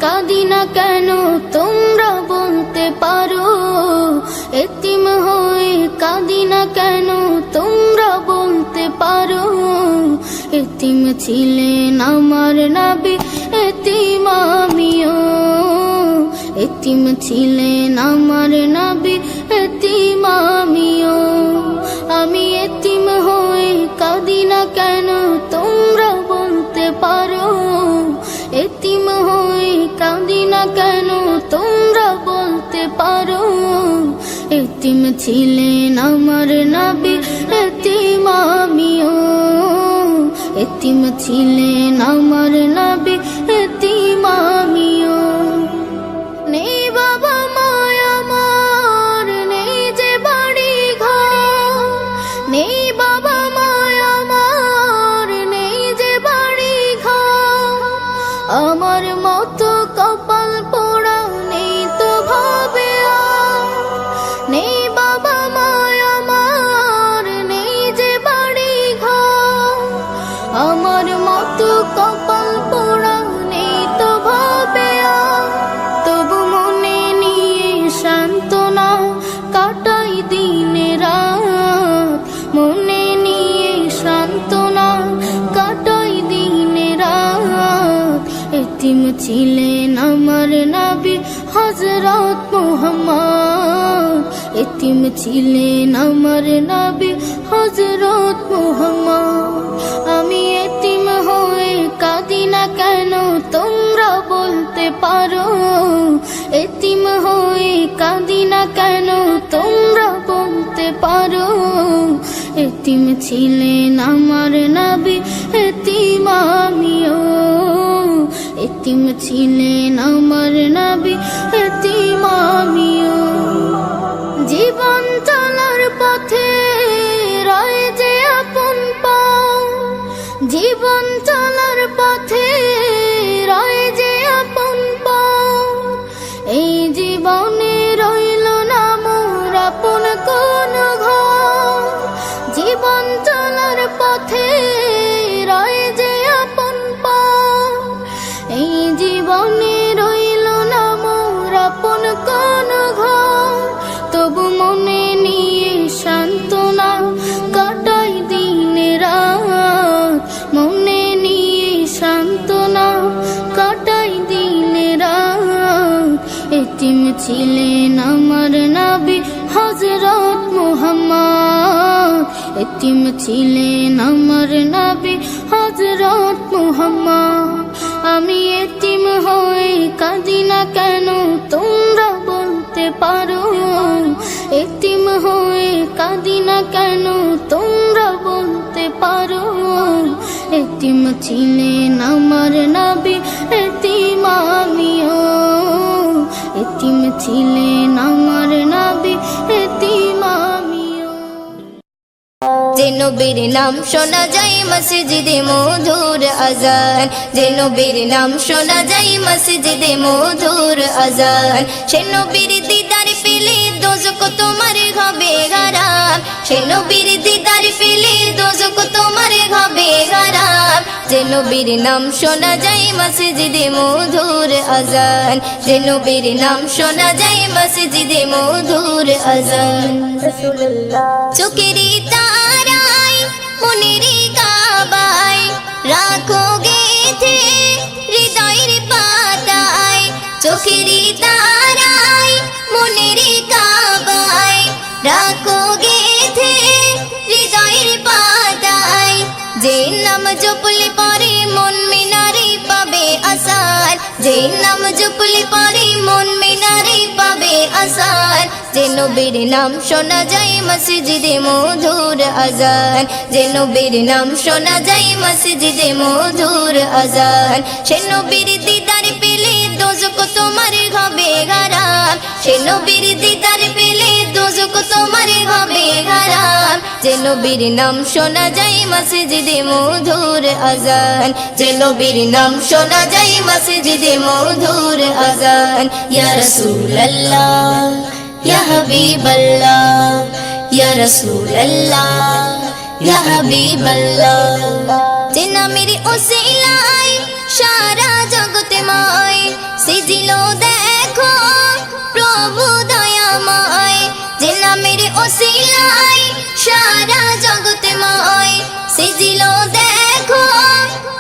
কাঁদি না কেন তোমরা বলতে পারো, এতিম হয়ে কাঁদি না কেন তোমরা বলতে পারো। এতিম ছিলেন আমার নবী, এতিম আমিও। এতিম ছিলেন আমার নবী, এতিম আমিও। আমি এতিম হয়ে কাঁদি না কেন তোমরা বলতে পারো, এতিম হয়ে কাঁদি না কেন তোমরা বলতে পারো। এতিম ছিলেন আমার নবী, এতিম আমিও। এতিম ছিলেন আমার নবী, এতিম আমিও। নেই বাবা মায় আমার, নেই যে বাড়ি ঘর, নেই বাবা মায় আমার, নেই যে বাড়ি ঘর। আমার মতো কপাল পোড়া নেই তো ভাবে আর, নেই বাবা মায় আমার, নেই যে বাড়ি ঘর। আমার মতো কপাল পোড়া নেই তো ভাবে আর, তবু মনে নিয়ে সান্ত্বনা কাটাই দিনে রাত। মনে নিয়ে সান্ত্বনা কাটাই দিনে রাত। এতিম ছিলেন আমার নবী হযরত মুহাম্মদ, এতিম ছিলেন আমার নবী হযরত মুহাম্মদ। আমি এতিম হয়ে কাঁদি না কেন তোমরা বলতে পারো, এতিম হয়ে কাঁদি না কেন তোমরা বলতে পারো। এতিম ছিলেন আমার নবী, এতিম আমিও। এতিম ছিলেন আমার নবী, এতিম আমিও। জীবন চলার পথে রয়ে যে আপন পাও, জীবন চলার পথে রয়ে যে আপন পাও। এই জীবনে রইল না মোর আপন কোন ঘর, জীবন চলার পথে রয়ে যে আপন পাও। এই জীবনে রইল না মোর আপন কোন ঘর, তবু মনে নিয়ে সান্ত্বনা কাটাই দিনে রাত। মনে নিয়ে সান্ত্বনা কাটাই দিনে রাত। এতিম ছিলেন আমার নবী হযরত মুহাম্মদ, এতিম ছিলেন আমার নবী হযরত মুহাম্মদ। আমি এতিম হয়ে কাঁদি না কেন তোমরা বলতে পারো, এতিম হয়ে কাঁদি না কেন তোমরা বলতে পারো। এতিম ছিলেন আমার নবী, এতিম আমিও। এতিম ছিলেন আমার নবী, এতিম আমিও। যে নবীর নাম শোনা যায় মসজিদে মধুর আজান, যে নবীর নাম শোনা যায় মসজিদে মধুর আজান। সে নবীর দিদার পেলে দোজখ তোমার হবে হারাম, সে নবীর দিদার পেলে দোজখ তোমার হবে হারাম। যে নবীর নাম শোনা যায় মসজিদে মধুর আজান, যে নবীর নাম শোনা যায় মসজিদে মধুর আজান। চোখেরই তারায় মনেরই কাবায় রাখো গেথে হৃদয়ের পাতায়, চোখেরই তারায় মনেরই কাবায় রাখো গেথে হৃদয়ের পাতায়। যে নাম জপলে পরে মন মিনারে পাবে আসার, যে নাম জপলে পরে মন মিনারে পাবে আসার। যে নবীর নাম শোনা যায় মসজিদে মধুর আজান, যে নবীর নাম শোনা যায় মসজিদে মধুর আজান। সে নবীর দিদার পেলে দোজখ তোমার হবে হারাম, সে নবীর দিদার পেলে দোজখ তোমার হবে হারাম। যে নবীর নাম শোনা যায় মসজিদে মধুর আজান, যে নবীর নাম শোনা যায় মসজিদে মধুর আজান। ইয়া রাসূলুল্লাহ ইয়া হাবিবাল্লাহ, ইয়া রাসূলুল্লাহ ইয়া হাবিবাল্লাহ। যে নামের ওসিলায় সারা জগতে মায়, সে সিজিল দেখো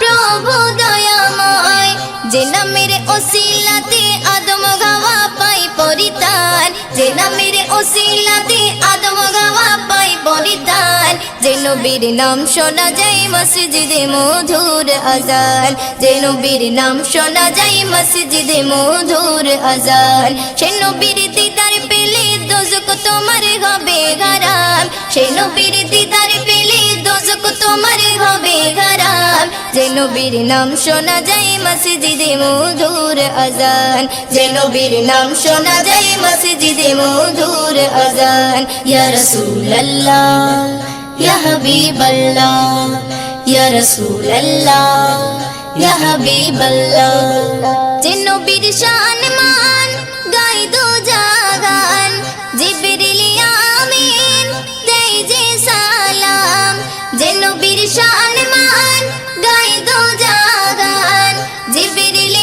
প্রভু দয়াময়, যে নামের ওসিলাতে আদম গাওয়া পাই পরিত্রাণ, যে নামের ওসিলাতে আদম গাওয়া পাই পরিত্রাণ। যে নবীর নাম শোনা যায় মসজিদে মধুর আজান, যে নবীর নাম শোনা যায় মসজিদে মধুর আজান। সে নবীর দিদার পেলে দোজখ তোমার হবে হারাম, সে নবীর দিদার পেলে দোজখ তোমার হবে হারাম। যে নবীর নাম শোনা যায় মসজিদে মধুর আজান, যে নবীর নাম শোনা যায় মসজিদে মধুর আজান। ইয়া রাসূলুল্লাহ ইয়া হাবিবাল্লাহ, ইয়া রাসূলুল্লাহ ইয়া হাবিবাল্লাহ। যে নবীর শান মান গাই দো জাগান, জিবরিল আমিন দেয় যে সালাম। যে নবীর শান মান গাই দো জাগান, জিবরিল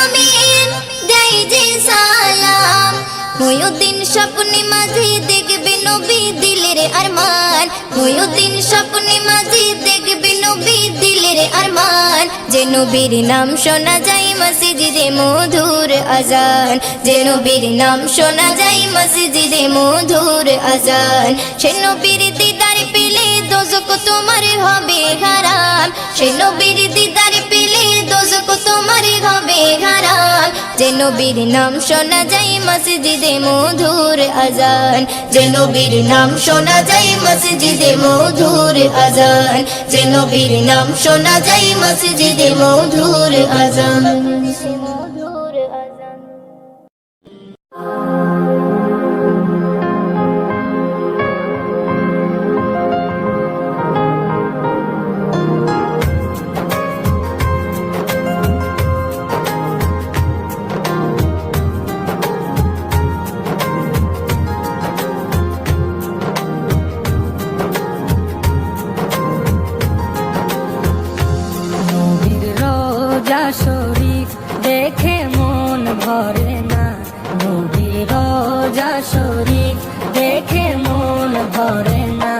আমিন দেয় যে সালাম। মুয়ুদ্দিন স্বপ্নে মাঝে দেখবে নবী দিলের আরমান, মুয়ুদ্দিন স্বপ্নে মাঝে দেখবে নবী দিলের আরমান। যে নবীর নাম শোনা যায় মসজিদে মধুর আজান, যে নবীর নাম শোনা যায় মসজিদে মধুর আজান। সে নবীর দিদার পেলে দোজখ তোমার হবে হারাম, সে নবীর দিদার পেলে দোজখ তোমার হবে হারাম। যে নবীর নাম শোনা যায় মসজিদে মধুর আজান, যে নবীর নাম শোনা যায় মসজিদে মধুর আজান, যে নবীর নাম শোনা যায় মসজিদে মধুর আজান। শরীফ দেখে মন ভরে না, নবীর রোজা শরীফ দেখে মন ভরে না।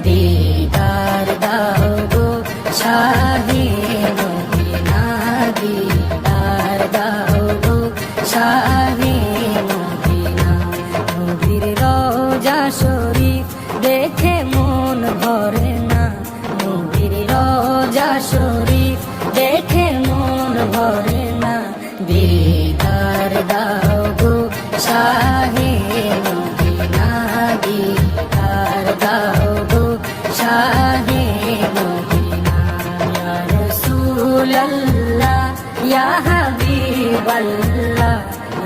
দিদার দাও গো শাহে মদিনা, দিদার দাও গো শাহে মদিনা। নবীর রোজা শরীফ দেখে মন ভরে না, নবীর রোজা শরীফ দেখে মন ভরে না। দিদার দাও গো শাহে মদিনা, দিদার দাও গো শাহে মদিনা। ইয়া রাসূলুল্লাহ ইয়া হাবিবাল্লাহ,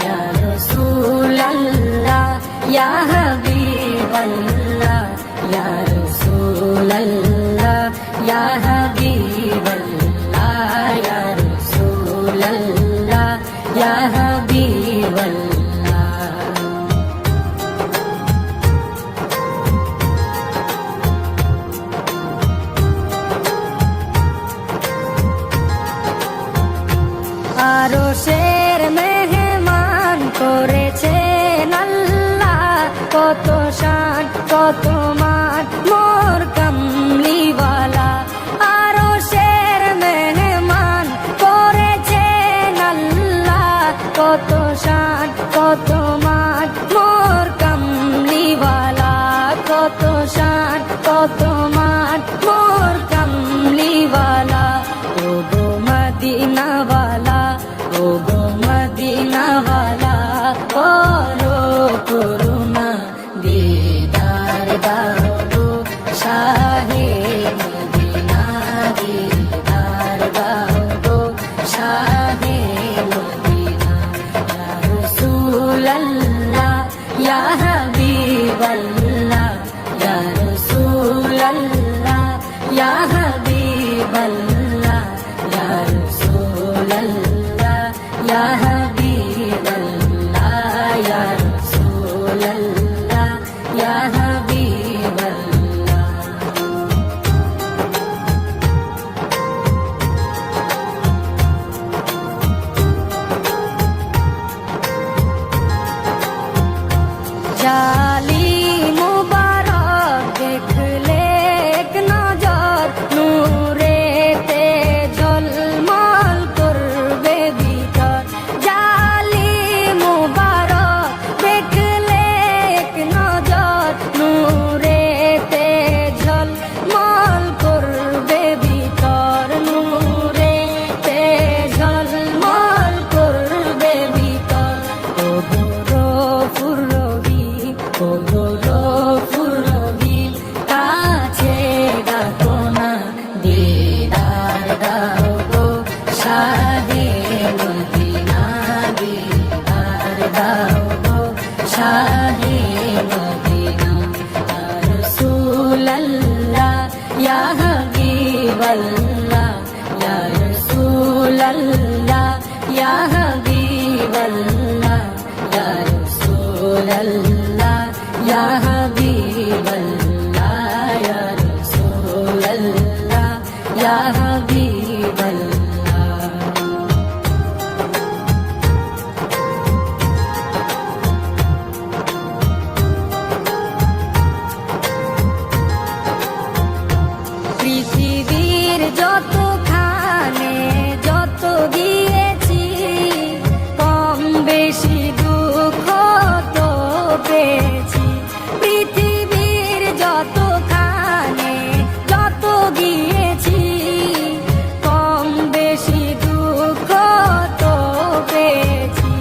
ইয়া রাসূলুল্লাহ ইয়া হাবিবাল্লাহ, ইয়া রাসূলুল্লাহ ইয়া হাবিবাল্লাহ, ইয়া রাসূলুল্লাহ ইয়া হাবিবাল্লাহ। আরশের মেহমান করেছেন আল্লাহ, কত শান কত মান মোর কামলিওয়ালা। আরশের মেহমান করেছেন আল্লাহ, কত শান কত মান মোর কামলিওয়ালা, কত শান কত মান মোর কামলিওয়ালা। ও গো মদিনাওয়ালা, ও গো মদিনাওয়ালা, করো করুণা দিদার দাও গো শাহে মদিনা, দিদার দাও গো শাহে মদিনা। ইয়া রাসূলুল্লাহ ইয়া হাবিবাল্লাহ, ইয়া রাসূলুল্লাহ ইয়া হাবিবাল্লাহ, ইয়া রাসূলুল্লাহ ইয়া হাবিবাল্লাহ, ইয়া রাসূলুল্লাহ ইয়া হাবিবাল্লাহ। জালি মুবারক দেখলে এক নজর, মদিনা দিদার দাও গো শাহে মদিনা ইয়া রাসূলুল্লাহ ইয়া হাবিবাল্লাহ ইয়া রাসূলুল্লাহ ইয়া হাবিবাল্লাহ ইয়া রাসূলুল্লাহ ইয়া হাবিবাল্লাহ ইয়া রাসূলুল্লাহ ইয়া হাবিবাল্লাহ পৃথিবীর যতখানে যত গিয়েছি কম বেশি দুঃখ তো পেয়েছি পৃথিবীর যতখানে যত গিয়েছি কম বেশি দুঃখ তো পেয়েছি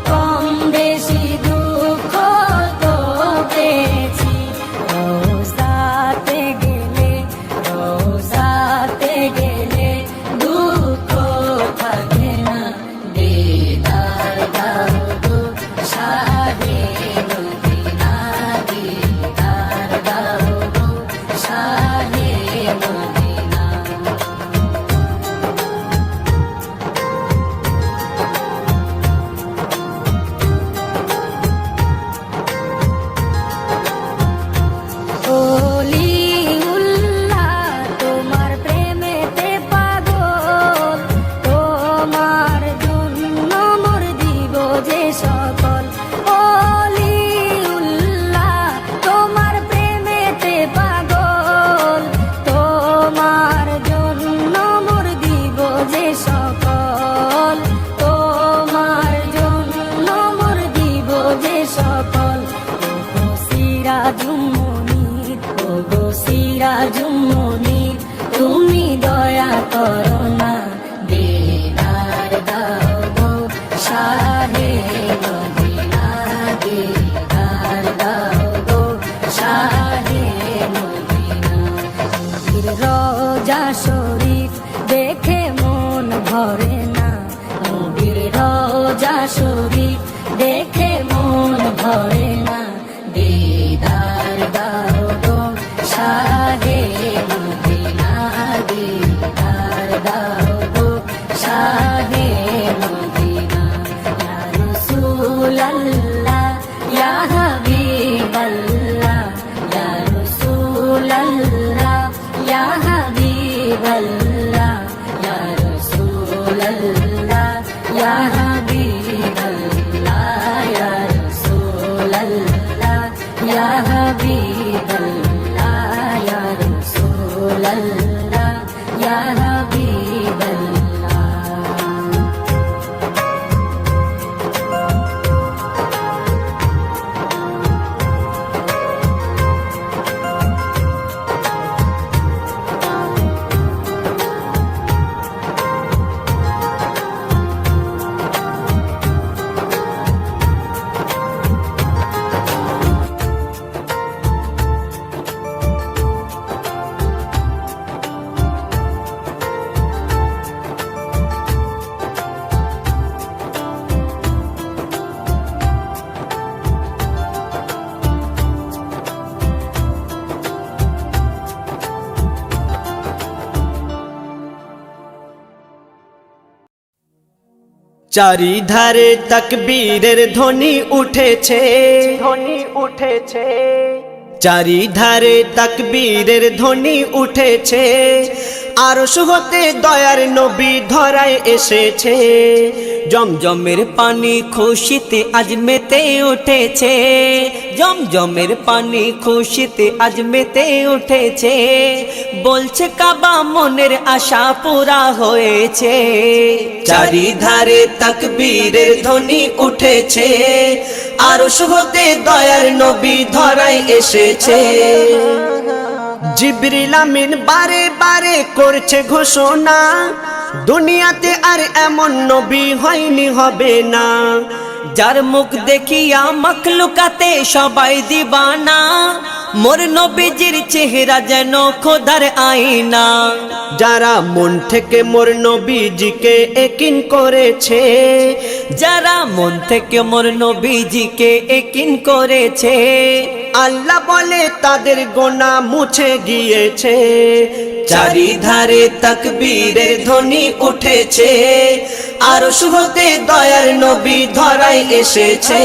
কম বেশি দুঃখ তো পেয়েছি রোজাতে গেলে দুঃখ থাকে না দিদার দাও গো শাহে মদিনা দিদার দাও গো শাহে মদিনা ওলিউল্লাহ তোমার প্রেমেতে পাগল তোমার জন্য মোর দিব যে সকল ওলিউল্লাহ তোমার প্রেমেতে পাগল তোমার জন্য মোর দিব যে সকল তোমার জন্য মোর দিব যে সকল সিরাজুমনির তুমি দয়া করো না দিদার দাও গো শাহে মদিনা দিদার দাও গো শাহে মদিনা নবীর রওজা শরীফ দেখে মন ভরে না নবীর রওজা শরীফ দেখে মন ভরে না দিদার দাও গো শাহে মদিনা দিদার দাও গো শাহে মদিনা ইয়া রাসূলুল্লাহ ইয়া হাবিবাল্লাহ ইয়া রাসূলুল্লাহ ইয়া হাবিবাল্লাহ ইয়া রাসূলুল্লাহ ইয়া হাবিবাল্লাহ ইয়া রাসূলুল্লাহ ইয়া হাবিবাল্লাহ ইয়া রাসূলুল্লাহ ইয়া হাবিবাল্লাহ চারিধারে তাকবীরের ধ্বনি উঠেছে চারিধারে তাকবীরের ধ্বনি উঠেছে আরশ হতে দয়ার নবী ধরায় এসেছে জমজমের পানি খুশিতে আজ মেতে উঠেছে জমজমের পানি খুশিতে আজ মেতে উঠেছে বলছে কাবা মনের আশা পুরা হয়েছে চারিধারে তাকবীরের ধ্বনি উঠেছে আরশ হতে দয়ার নবী ধরায় এসেছে জিবরিল আমিন বারে বারে করছে ঘোষণা দুনিয়াতে আর এমন নবী হয়নি হবে না যার মুখ দেখিয়া মখলুকাতে সবাই দিবানা মোর নবীজির চেহারা যেন খোদার আয়না। যারা মন থেকে মোর নবীজিকে একিন করেছে, যারা মন থেকে মোর নবীজিকে একিন করেছে, আল্লাহ বলে তাদের গোনাহ মুছে গিয়েছে। চারিধারে তাকবীরের ধ্বনি উঠেছে, আরশ হতে দয়ার নবী ধরায় এসেছে।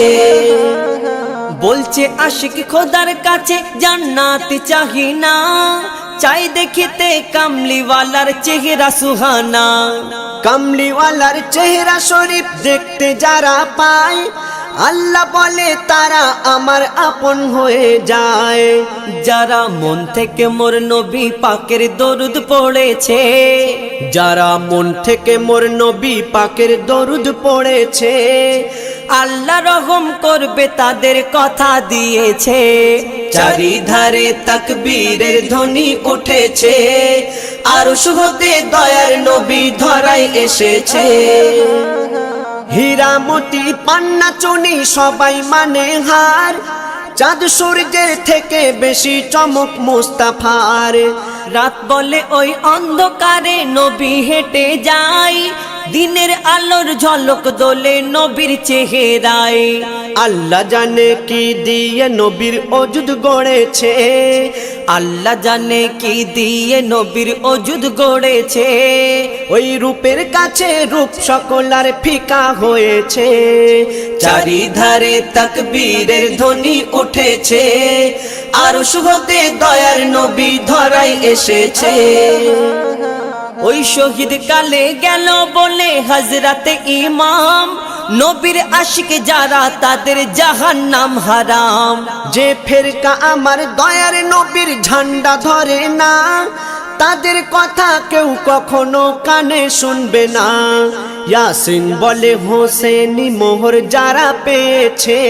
বলছে আশিক খোদার কাছে জান্নাত চাহি না, চাই দেখিতে কামলিওয়ালার চেহারা সুহানা। কামলিওয়ালার চেহারা শরীফ দেখতে যারা পায়, আল্লাহ বলে তারা আমার আপন হয়ে যায়। যারা মন থেকে মোর নবী পাকের দরুদ পড়েছে, যারা মন থেকে মোর নবী পাকের দরুদ পড়েছে, আল্লাহ রহম করবে তাদের কথা দিয়েছে। চারিধারে তাকবীরের ধ্বনি উঠেছে, আরশ হতে দয়ার নবী ধরায় এসেছে। হীরা মতি পান্না চুনি সবাই মানে হার, চাঁদ সূর্যের থেকে বেশি চমক মুস্তাফার। রাত বলে ওই অন্ধকারে নবী হেঁটে যায়, দিনের আলোর ঝলক দোলে নবীর চেহারায়। আল্লাহ জানে কি দিয়ে নবীর অজুদ গড়েছে, আল্লাহ জানে কি দিয়ে নবীর অজুদ গড়েছে। ওই রূপের কাছে রূপ সকলার ফিকা হয়েছে। চারিধারে তাকবীরের ধ্বনি উঠেছে, আরশ হতে দয়ার নবী ধরায় এসেছে। ওই শহীদ কালে গেল বলে হযরতে ইমাম, নবীর আশিক যারা তাদের জাহান্নাম হারাম। যে ফেরকা আমার দয়ার নবীর ঝান্ডা ধরে না, তাদের কথা কেউ কখনো কানে শুনবে না। ইয়াসিন বলে হোসেনি মোহর যারা পেয়েছে,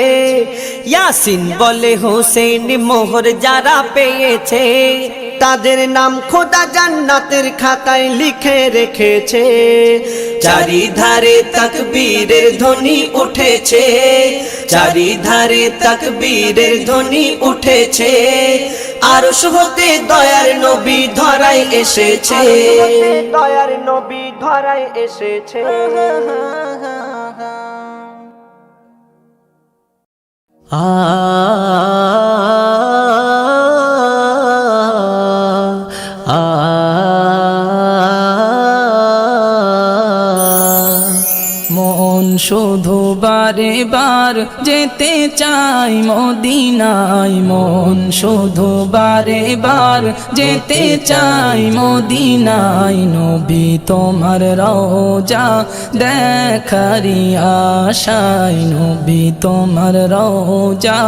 ইয়াসিন বলে হোসেনি মোহর যারা পেয়েছে, তাদের নাম খোদা জান্নাতের খাতায় লিখে রেখেছে। চারিধারে তাকবীরের ধ্বনি উঠেছে, চারিধারে তাকবীরের ধ্বনি উঠেছে, আরশ হতে দয়ার নবী ধরায় এসেছে। দয়ার নবী ধরায় এসেছে। মন শুধু বারে বার যেতে চাই মদিনায়, মন শুধু বারে বার যেতে চাই মদিনায়। নবী তোমার রওজা দেখারি আশায়, নবী তোমার রওজা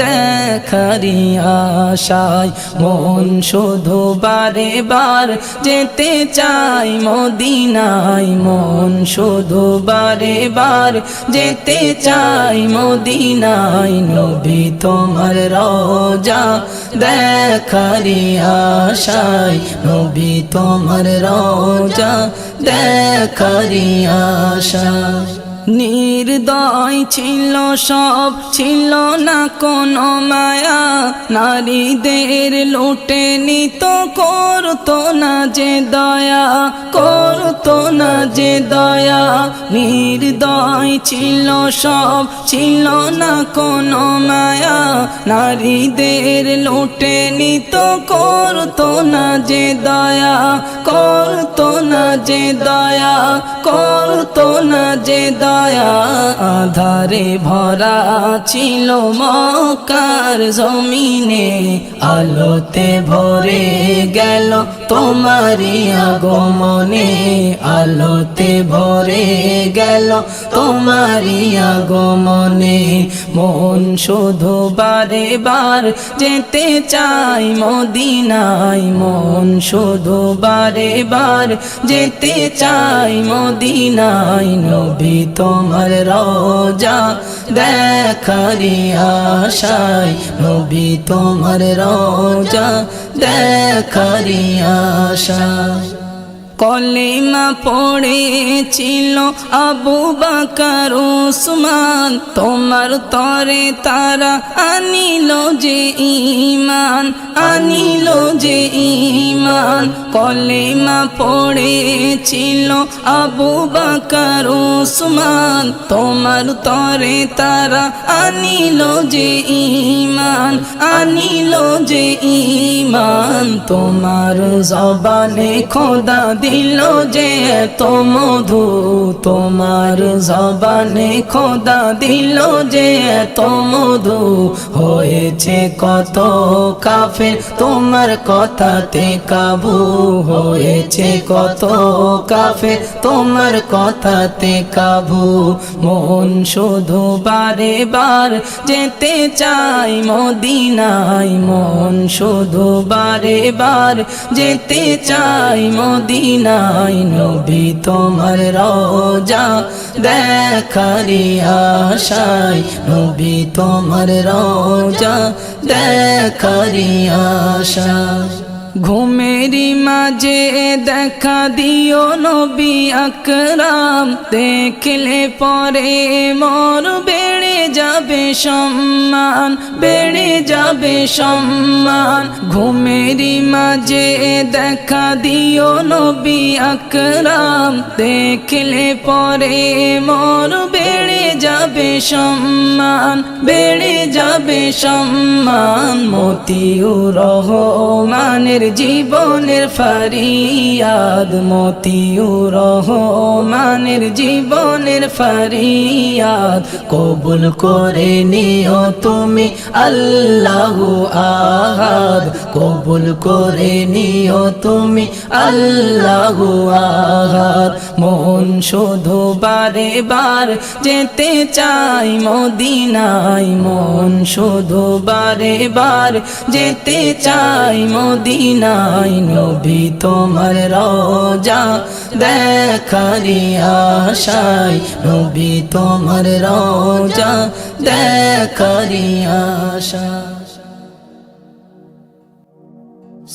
দেখারি আশায়। মন শুধু বারে বার যেতে চাই মদিনায়, মন শুধু বারে বার যেতে চাই মদিনায়। নবী তোমার রওজা দেখারি আশায়, নবী তোমার রওজা দেখারি আশায়। নির্দয় ছিল সব, ছিল না কোনো মায়া, নারীদের লুটে নিত, করতো না যে দয়া, করতো না যে দয়া। নির্দয় ছিল সব, ছিল না কোনো মায়া, নারীদের লুটে নিত, করতো না যে দয়া, করতো না যে দয়া, করতো না যে দয়া। আধারে ভরা ছিল মক্কার জমিনে, আলোতে ভরে গেল তোমারি আগমনে, আলোতে ভরে গেল তোমারি আগমনে। মন শুধু বারে বার যেতে চাই মদিনায়, মন শুধু বারে বার যেতে চাই মদিনায়। নবী তোমার রওজা দেখারি আশায়, নবী তোমার রওজা দেখারি আশায়। কলিমা পড়েছিল আবু বকর উসমান, তোমার তরে তারা আনিল যে ঈমান, আনিল যে ঈমান। কলিমা পড়েছিল আবু বকর উসমান, তোমার তরে তারা আনিল যে ঈমান, আনিল যে ঈমান। তোমার জবানে খোদা দিল যে এত মধু, তোমার জবানে খোদা দিল যে এত মধু। হয়েছে কত কাফের তোমার কথাতে কাবু, হয়েছে কত কাফের তোমার কথাতে কাবু। মন শুধু বারে বার যেতে চাই মদিনায়, মন শুধু বারে বার যেতে চাই মদিনায়। নবী তোমার রওজা দেখারি আশায়, নবী তোমার রওজা দেখারি আশায়। ঘুমেরি মাঝে দেখা দিও নবী আকরাম, দেখলে পরে মোর বেড়ে যাবে সম্মান, বেড়ে যাবে সম্মান। ঘুমেরি মাঝে দেখা দিও নবী আকরাম, দেখলে পরে মোর বেড়ে যাবে সম্মান, বেড়ে যাবে সম্মান। মতিউর রহমানের জীবনের ফরিয়াদ, মতিউর রহমানের জীবনের ফরিয়াদ। কবুল করে নিও তুমি আল্লাহু আহাদ, কবুল করে নিও তুমি আল্লাহু আহাদ। মন শুধু বারে বার যেতে চাই মদিনায়, মন শুধু বারে বার যেতে চাই মদিনায়। নবী তোমার রওজা দেখারি আশায়, নবী তোমার রওজা দেখারি আশায়।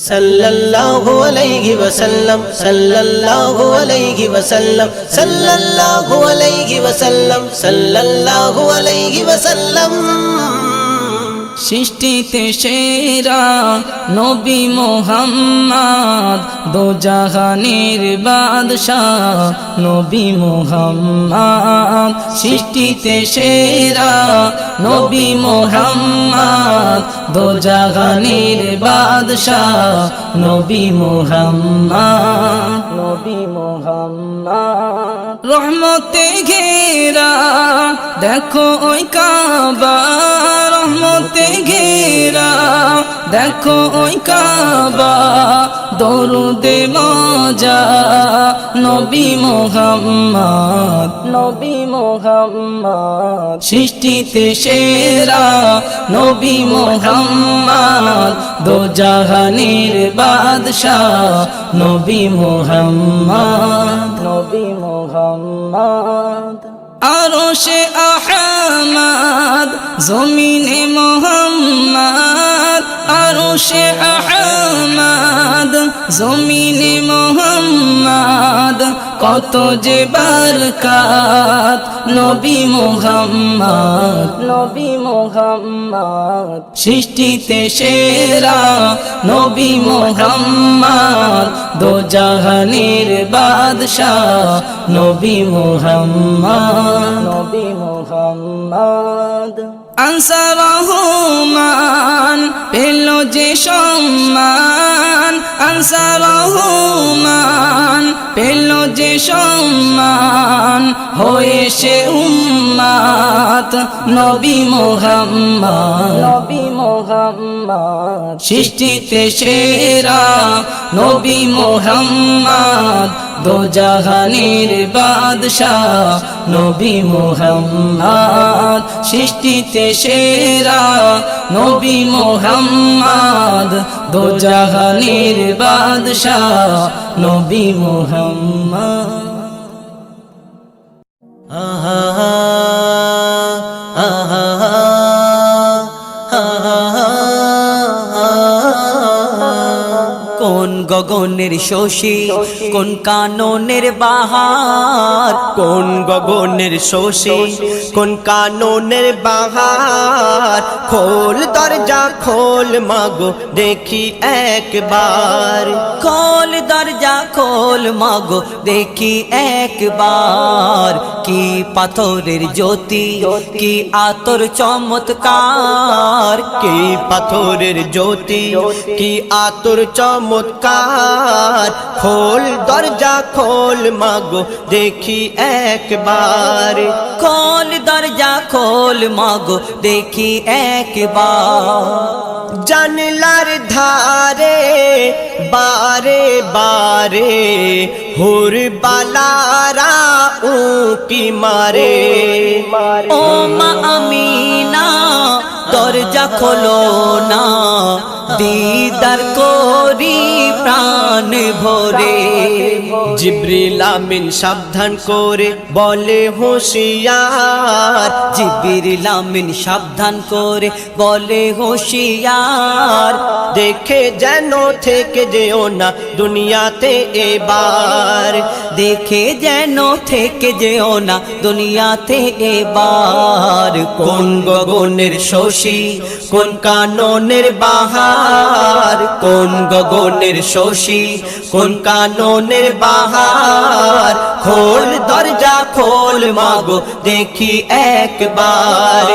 সাল্লাল্লাহু আলাইহি ওয়াসাল্লাম, সাল্লাল্লাহু আলাইহি ওয়াসাল্লাম, সাল্লাল্লাহু আলাইহি ওয়াসাল্লাম, সাল্লাল্লাহু আলাইহি ওয়াসাল্লাম। সৃষ্টিতে সেরা নবী মুহাম্মদ, দোজাহানের বাদশাহ নবী মুহাম্মদ। সৃষ্টিতে সেরা নবী মুহাম্মদ, দোজাহানের বাদশাহ নবী মুহাম্মদ, নবী মুহাম্মদ। রহমতে ঘেরা দেখো ওই কাবা, রহমতে ঘেরা দেখো ওই কাবা। দরুদে মজা নবী মুহাম্মদ, নবী মুহাম্মদ। সৃষ্টিতে সেরা নবী মুহাম্মদ, দোজাহানের বাদশাহ নবী মুহাম্মদ, নবী মুহাম্মদ। আরশে আহমদ জমিনে মুহাম্মদ, আরশে আহমদ জমিনে মুহাম্মদ। কত যে বরকত নবী মুহাম্মদ, নবী মুহাম্মদ। সৃষ্টিতে সেরা নবী মুহাম্মদ, দোজাহানের বাদশাহ নবী মুহাম্মদ, নবী মুহাম্মদ। আনসার রহমান পেল যে সম্মান, আনসার রহমান পেল যে সম্মান। হয়ে সে উম্মত নবী মুহাম্মদ, নবী মুহাম্মদ। সৃষ্টিতে সেরা নবী মুহাম্মদ, দোজাহানের বাদশাহ নবী মুহাম্মদ। সৃষ্টিতে সেরা নবী মুহাম্মদ, দোজাহানের বাদশাহ নবী মুহাম্মদ। কোন গগনের শশী কোন কাননের বাহার, কোন গগনের শশী কোন কাননের বাহার, খোল দরজা খোল মাগো দেখি একবার, খোল দরজা খোল মাগো দেখি একবার, কি পাথরের জ্যোতি কি আতর চমৎকার, কি পাথরের জ্যোতি কি আতর চমৎকার, খোল দরজা খোল মাগো দেখি একবার, খোল দরজা খোল মাগো দেখি একবার। জানলার ধারে বারে বারে হুর বালারা উকি মারে, ও মা আমিনা দরজা খোলো না, দিদার করি প্রাণ ভরে। জিবরিল আমিন সাবধান করে বলে হুঁশিয়ার, জিবরিল আমিন সাবধান করে বলে হুঁশিয়ার, দেখে যেন থেকে যেও না দুনিয়াতে এবার, দেখে যেন থেকে যেও না দুনিয়াতে এবার। কোন গগনের শশী কোন কাননের বাহার, কোন গগনের শশী কোন কাননের বাহার, খোল দরজা খোল মাগো দেখি একবার,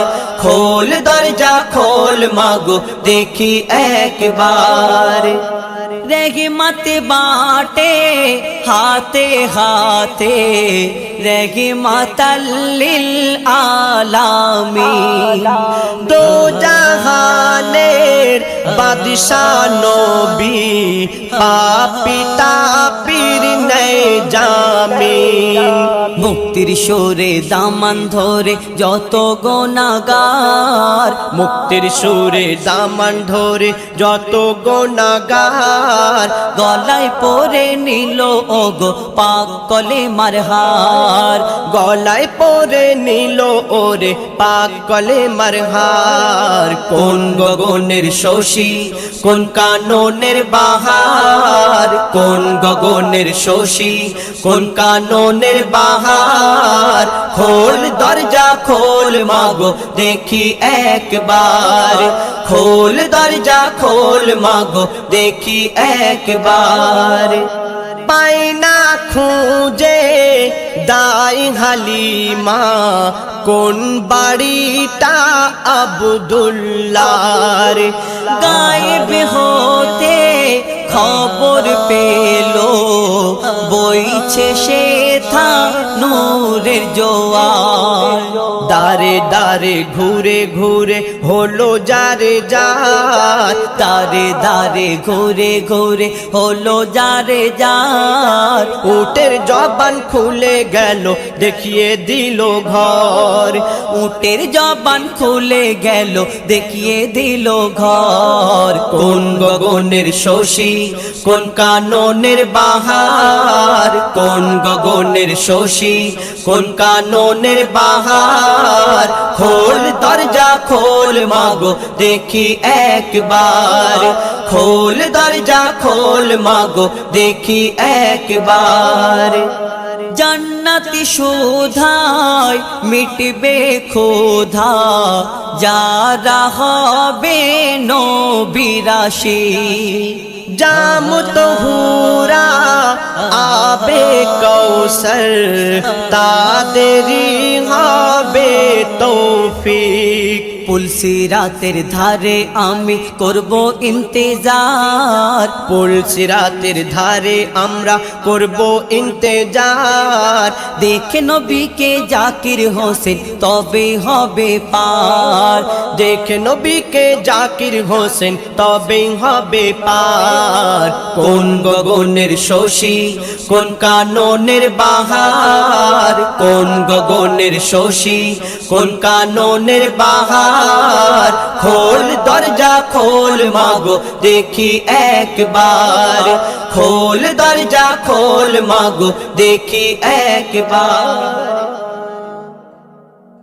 খোল দরজা খোল মাগো দেখি একবার। रहमत बाटे हाथे हाथे रहमतल्लिल आलामीन, दो জাহানের বাদশা নবী পাপী তাপির নেই জামিন, মুক্তির সুরে দামান ধরে যত গুনাহগার, মুক্তির সুরে দামান ধরে যত গুনাহগার, গলায় পরে নিল ওগো পাক কলেমার হার, গলায় পরে নিল ওরে পাক কলেমার হার। কোন গগনের শশী কোন কাননের বাহার, কোন গগনের শশী কোন কাননের বাহার, খোল দরজা খোল মাগো দেখি একবার, খোল দরজা খোল মাগো দেখি একবার। পাইনা খুঁজে দাই হালিমা কোন বাড়িটা আব্দুল্লাহর, গায়েব হতে খবর পেলো বইছে সে থা নূরের জোয়ার, দারে দারে ঘুরে ঘুরে হলো যারে যার, দারে দারে ঘুরে ঘুরে হলো যারে যার, উটের জবান খুলে গেল দেখিয়ে দিল ঘর, উটের জবান খুলে গেল দেখিয়ে দিল ঘর। কোন গগনের শশী কোন কাননের বাহার, কোন গগনের শশী কোন কাননের বাহার, খোল দরজা খোল মাগো দেখি একবার, খোল দরজা খোল মাগো দেখি একবার। জান্নাতি সুধায় মিটবে ক্ষুধা যারা হবে নবীরাশি, জাম তো হুরা আবে কৌসর তাদেরই হবে তৌফিক, পুলসিরাতের ধারে আমি করব ইন্তেজার, পুলসিরাতের ধারে আমরা করব ইন্তেজার, দেখে নবীকে জাকির হোসেন তবে হবে পার, দেখে নবীকে জাকির হোসেন তবে হবে পার। কোন গগনের শশী কোন কাননের বাহার, কোন গগনের শশী কোন কাননের বাহার, খোল দরজা খোল মাগো দেখি একবার, খোল দরজা খোল মাগো দেখি একবার।